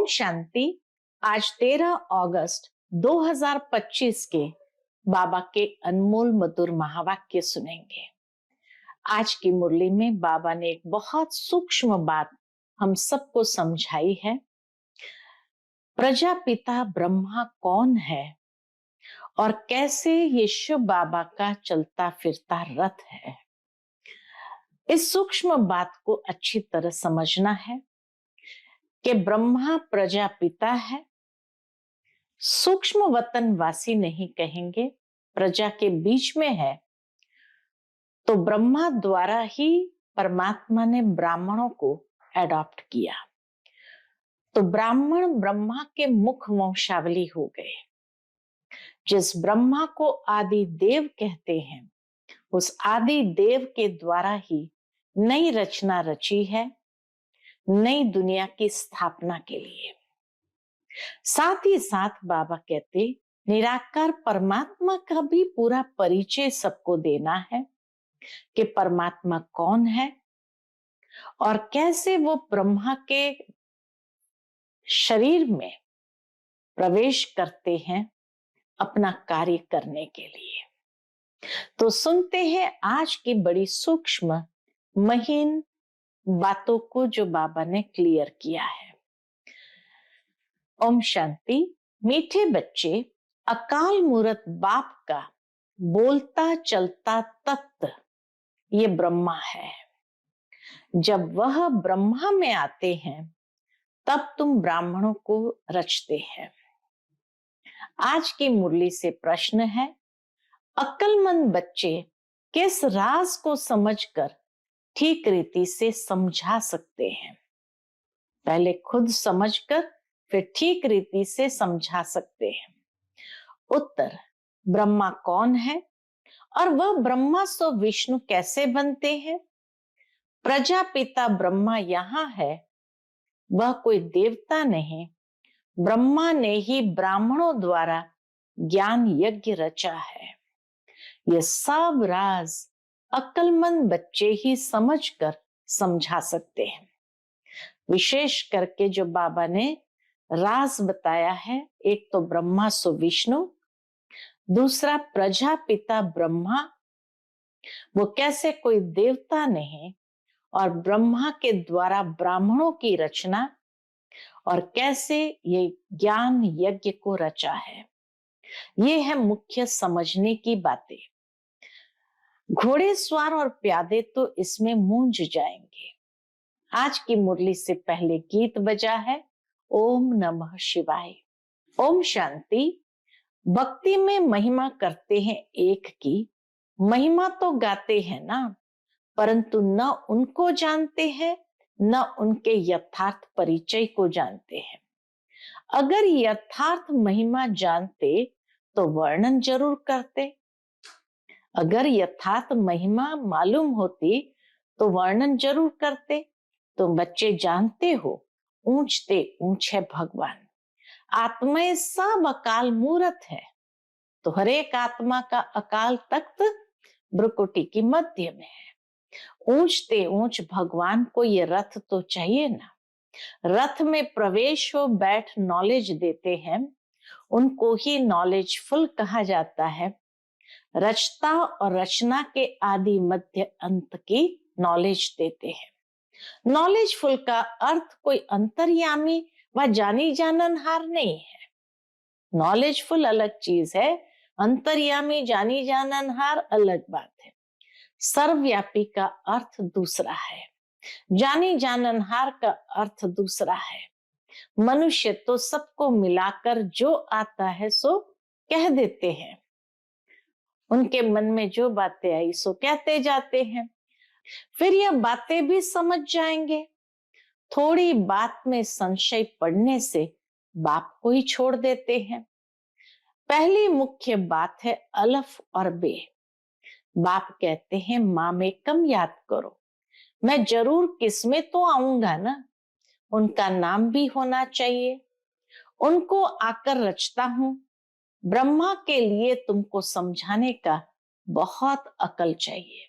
शांति। आज 13 अगस्त 2025 के बाबा के अनमोल मधुर महावाक्य सुनेंगे। आज की मुरली में बाबा ने एक बहुत सूक्ष्म बात हम सबको समझाई है। प्रजापिता ब्रह्मा कौन है और कैसे ये शिव बाबा का चलता फिरता रथ है। इस सूक्ष्म बात को अच्छी तरह समझना है कि ब्रह्मा प्रजापिता है। सूक्ष्म वतनवासी नहीं कहेंगे, प्रजा के बीच में है। तो ब्रह्मा द्वारा ही परमात्मा ने ब्राह्मणों को एडॉप्ट किया, तो ब्राह्मण ब्रह्मा के मुख वंशावली हो गए। जिस ब्रह्मा को आदि देव कहते हैं, उस आदि देव के द्वारा ही नई रचना रची है, नई दुनिया की स्थापना के लिए। साथ ही साथ बाबा कहते निराकार परमात्मा का भी पूरा परिचय सबको देना है कि परमात्मा कौन है और कैसे वो ब्रह्मा के शरीर में प्रवेश करते हैं अपना कार्य करने के लिए। तो सुनते हैं आज की बड़ी सूक्ष्म महीन बातों को जो बाबा ने क्लियर किया है। ओम शांति। मीठे बच्चे, अकाल मूरत बाप का बोलता चलता तत्व ये ब्रह्मा है। जब वह ब्रह्मा में आते हैं तब तुम ब्राह्मणों को रचते हैं। आज की मुरली से प्रश्न है, अक्लमंद बच्चे किस राज को समझकर ठीक रीति से समझा सकते हैं? पहले खुद समझकर फिर ठीक रीति से समझा सकते हैं। उत्तर, ब्रह्मा कौन है और वह ब्रह्मा सो विष्णु कैसे बनते हैं? प्रजापिता ब्रह्मा यहाँ है, वह कोई देवता नहीं, ब्रह्मा ने ही ब्राह्मणों द्वारा ज्ञान यज्ञ रचा है। यह सब राज अक्लमंद बच्चे ही समझकर समझा सकते हैं। विशेष करके जो बाबा ने राज बताया है, एक तो ब्रह्मा सो विष्णु, दूसरा प्रजापिता ब्रह्मा, वो कैसे कोई देवता नहीं और ब्रह्मा के द्वारा ब्राह्मणों की रचना, और कैसे ये ज्ञान यज्ञ को रचा है। ये है मुख्य समझने की बातें। घोड़ेसवार और प्यादे तो इसमें मूंझ जाएंगे। आज की मुरली से पहले गीत बजा है, ओम नमः शिवाय। ओम शांति। भक्ति में महिमा करते हैं एक की, महिमा तो गाते हैं ना, परंतु न उनको जानते हैं न उनके यथार्थ परिचय को जानते हैं। अगर यथार्थ महिमा जानते तो वर्णन जरूर करते। अगर यथार्थ महिमा मालूम होती तो वर्णन जरूर करते। तो बच्चे जानते हो, ऊंचते ऊंच है भगवान। आत्माएं सब अकाल मूरत है, तो हर एक आत्मा का अकाल तख्त भ्रुकुटी की मध्य में है। ऊंचते ऊंच भगवान को ये रथ तो चाहिए ना। रथ में प्रवेश हो बैठ नॉलेज देते हैं, उनको ही नॉलेजफुल कहा जाता है। रचता और रचना के आदि मध्य अंत की नॉलेज देते हैं। नॉलेजफुल का अर्थ कोई अंतर्यामी व जानी जाननहार नहीं है। नॉलेजफुल अलग चीज है, अंतर्यामी जानी जाननहार अलग बात है। सर्वव्यापी का अर्थ दूसरा है, जानी जाननहार का अर्थ दूसरा है। मनुष्य तो सबको मिलाकर जो आता है सो कह देते हैं। उनके मन में जो बातें आई सो कहते जाते हैं, फिर यह बातें भी समझ जाएंगे। थोड़ी बात में संशय पड़ने से बाप को ही छोड़ देते हैं। पहली मुख्य बात है अलफ और बे। बाप कहते हैं माँ में कम याद करो, मैं जरूर किसमें तो आऊंगा ना, उनका नाम भी होना चाहिए। उनको आकर रचता हूं। ब्रह्मा के लिए तुमको समझाने का बहुत अकल चाहिए।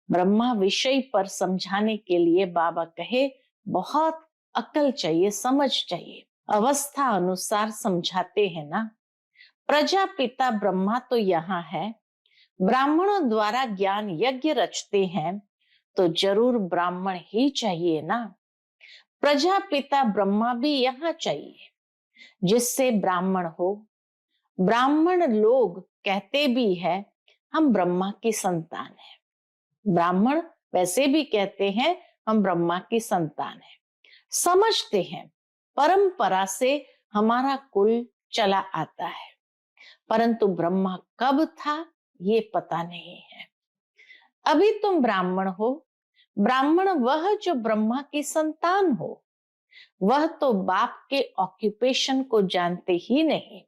ब्रह्मा विषय पर समझाने के लिए बाबा कहे बहुत अक्ल चाहिए, समझ चाहिए, अवस्था अनुसार समझाते हैं ना। प्रजापिता ब्रह्मा तो यहाँ है, ब्राह्मणों द्वारा ज्ञान यज्ञ रचते हैं, तो जरूर ब्राह्मण ही चाहिए ना। प्रजापिता ब्रह्मा भी यहाँ चाहिए, जिससे ब्राह्मण हो। ब्राह्मण लोग कहते भी है हम ब्रह्मा की संतान हैं। ब्राह्मण वैसे भी कहते हैं हम ब्रह्मा की संतान हैं। समझते हैं परंपरा से हमारा कुल चला आता है, परंतु ब्रह्मा कब था ये पता नहीं है। अभी तुम ब्राह्मण हो, ब्राह्मण वह जो ब्रह्मा की संतान हो, वह तो बाप के ऑक्यूपेशन को जानते ही नहीं।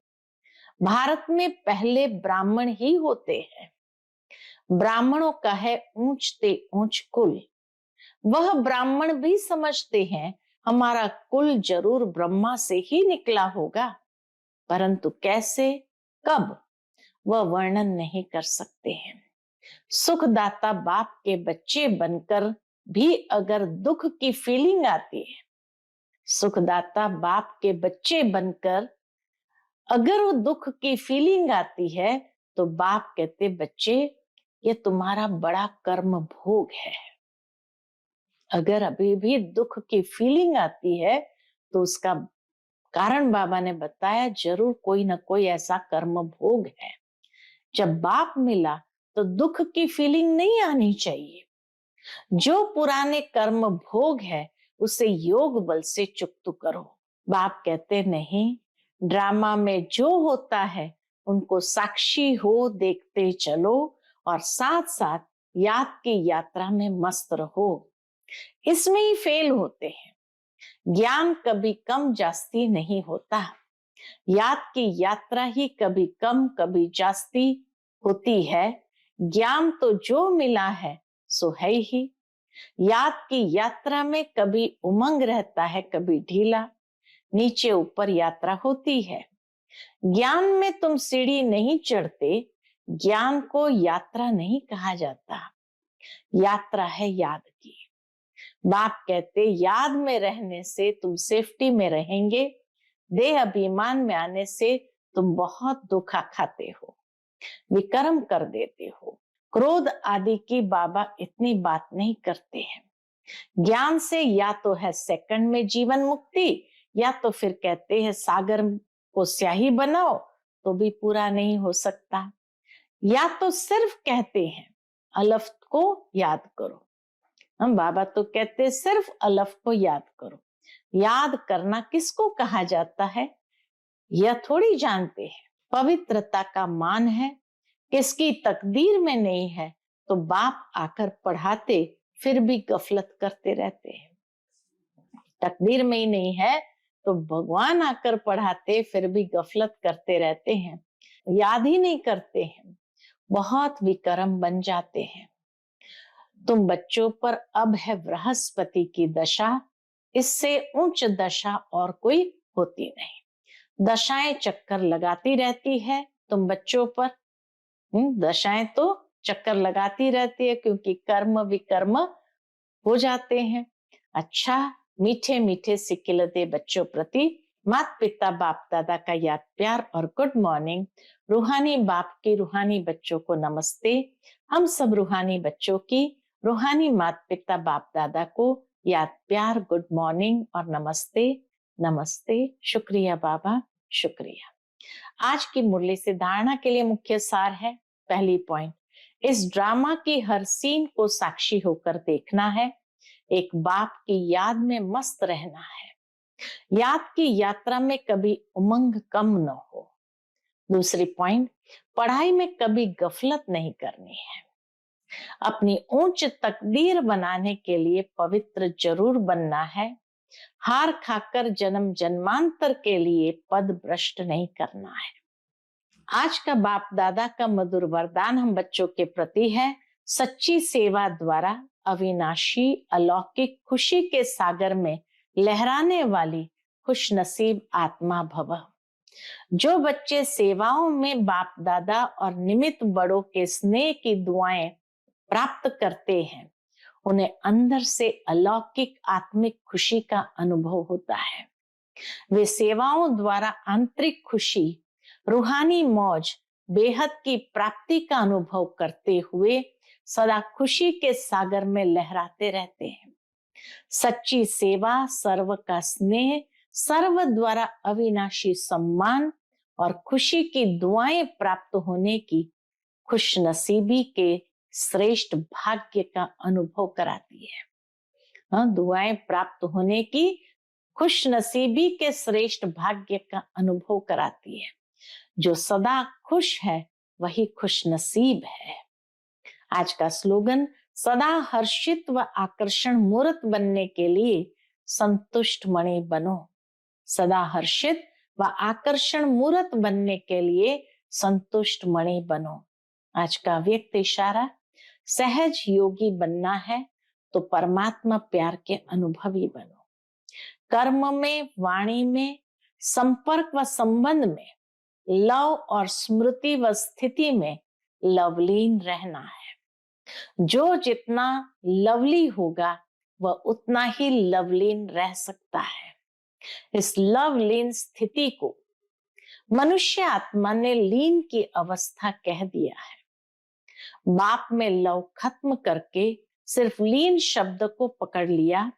भारत में पहले ब्राह्मण ही होते हैं। ब्राह्मणों का है ऊंचते ऊंच कुल। वह ब्राह्मण भी समझते हैं हमारा कुल जरूर ब्रह्मा से ही निकला होगा, परंतु कैसे, कब, वह वर्णन नहीं कर सकते हैं। सुखदाता बाप के बच्चे बनकर भी अगर दुख की फीलिंग आती है, सुखदाता बाप के बच्चे बनकर अगर वो दुख की फीलिंग आती है, तो बाप कहते बच्चे ये तुम्हारा बड़ा कर्म भोग है। अगर अभी भी दुख की फीलिंग आती है तो उसका कारण बाबा ने बताया जरूर कोई ना कोई ऐसा कर्म भोग है। जब बाप मिला तो दुख की फीलिंग नहीं आनी चाहिए। जो पुराने कर्म भोग है उसे योग बल से चुकता करो। बाप कहते नहीं, ड्रामा में जो होता है उनको साक्षी हो देखते चलो और साथ साथ याद की यात्रा में मस्त रहो। इसमें ही फेल होते हैं। ज्ञान कभी कम जास्ती नहीं होता, याद की यात्रा ही कभी कम कभी जास्ती होती है। ज्ञान तो जो मिला है सो है ही। याद की यात्रा में कभी उमंग रहता है, कभी ढीला, नीचे ऊपर यात्रा होती है। ज्ञान में तुम सीढ़ी नहीं चढ़ते, ज्ञान को यात्रा नहीं कहा जाता, यात्रा है याद की। बाप कहते याद में रहने से तुम सेफ्टी में रहेंगे, देह अभिमान में आने से तुम बहुत धोखा खाते हो, विकर्म कर देते हो। क्रोध आदि की बाबा इतनी बात नहीं करते हैं। ज्ञान से या तो है सेकंड में जीवन मुक्ति, या तो फिर कहते हैं सागर को स्याही बनाओ तो भी पूरा नहीं हो सकता, या तो सिर्फ कहते हैं अलफ को याद करो। हम बाबा तो कहते सिर्फ अलफ को याद करो। याद करना किसको कहा जाता है यह थोड़ी जानते हैं। पवित्रता का मान है, किसकी तकदीर में नहीं है तो बाप आकर पढ़ाते फिर भी गफलत करते रहते हैं। तकदीर में ही नहीं है तो भगवान आकर पढ़ाते फिर भी गफलत करते रहते हैं, याद ही नहीं करते हैं, बहुत विकर्म बन जाते हैं। तुम बच्चों पर अब है बृहस्पति की दशा, इससे उच्च दशा और कोई होती नहीं। दशाएं चक्कर लगाती रहती है तुम बच्चों पर। दशाएं तो चक्कर लगाती रहती है क्योंकि कर्म विकर्म हो जाते हैं। अच्छा, मीठे मीठे सिकिलते बच्चों प्रति माता पिता बाप दादा का याद प्यार और गुड मॉर्निंग। रूहानी बाप की रूहानी बच्चों को नमस्ते। हम सब रूहानी बच्चों की रूहानी माता पिता बाप दादा को याद प्यार, गुड मॉर्निंग और नमस्ते। नमस्ते, शुक्रिया बाबा, शुक्रिया। आज की मुरली से धारणा के लिए मुख्य सार है, पहली पॉइंट, इस ड्रामा की हर सीन को साक्षी होकर देखना है, एक बाप की याद में मस्त रहना है, याद की यात्रा में कभी उमंग कम न हो। दूसरी पॉइंट, पढ़ाई में कभी गफलत नहीं करनी है, अपनी ऊंच तकदीर बनाने के लिए पवित्र जरूर बनना है, हार खाकर जन्म जन्मांतर के लिए पद भ्रष्ट नहीं करना है। आज का बाप दादा का मधुर वरदान हम बच्चों के प्रति है, सच्ची सेवा द्वारा अविनाशी अलौकिक खुशी के सागर में लहराने वाली खुश नसीब आत्मा भव। जो बच्चे सेवाओं में बाप दादा और निमित्त बड़ों के स्नेह की दुआएं प्राप्त करते हैं, उन्हें अंदर से अलौकिक आत्मिक खुशी का अनुभव होता है। वे सेवाओं द्वारा आंतरिक खुशी, रूहानी मौज, बेहद की प्राप्ति का अनुभव करते हुए सदा खुशी के सागर में लहराते रहते हैं। सच्ची सेवा, सर्व का स्नेह, सर्व द्वारा अविनाशी सम्मान और खुशी की दुआएं प्राप्त होने की खुशनसीबी के श्रेष्ठ भाग्य का अनुभव कराती है। दुआएं प्राप्त होने की खुशनसीबी के श्रेष्ठ भाग्य का अनुभव कराती है। जो सदा खुश है वही खुशनसीब है। आज का स्लोगन, सदा हर्षित व आकर्षण मूर्त बनने के लिए संतुष्ट मणि बनो। सदा हर्षित व आकर्षण मूर्त बनने के लिए संतुष्ट मणि बनो। आज का व्यक्त इशारा, सहज योगी बनना है तो परमात्मा प्यार के अनुभवी बनो। कर्म में, वाणी में, संपर्क व संबंध में, लव और स्मृति व स्थिति में लवलीन रहना है। जो जितना लवली होगा वह उतना ही लवलीन रह सकता है। इस लवलीन स्थिति को मनुष्य आत्मा ने लीन की अवस्था कह दिया है। बाप में लव खत्म करके सिर्फ लीन शब्द को पकड़ लिया।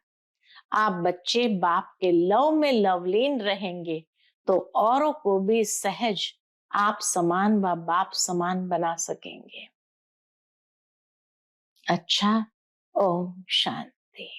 आप बच्चे बाप के लव में लवलीन रहेंगे तो औरों को भी सहज आप समान व बाप समान बना सकेंगे। अच्छा, ओम शांति।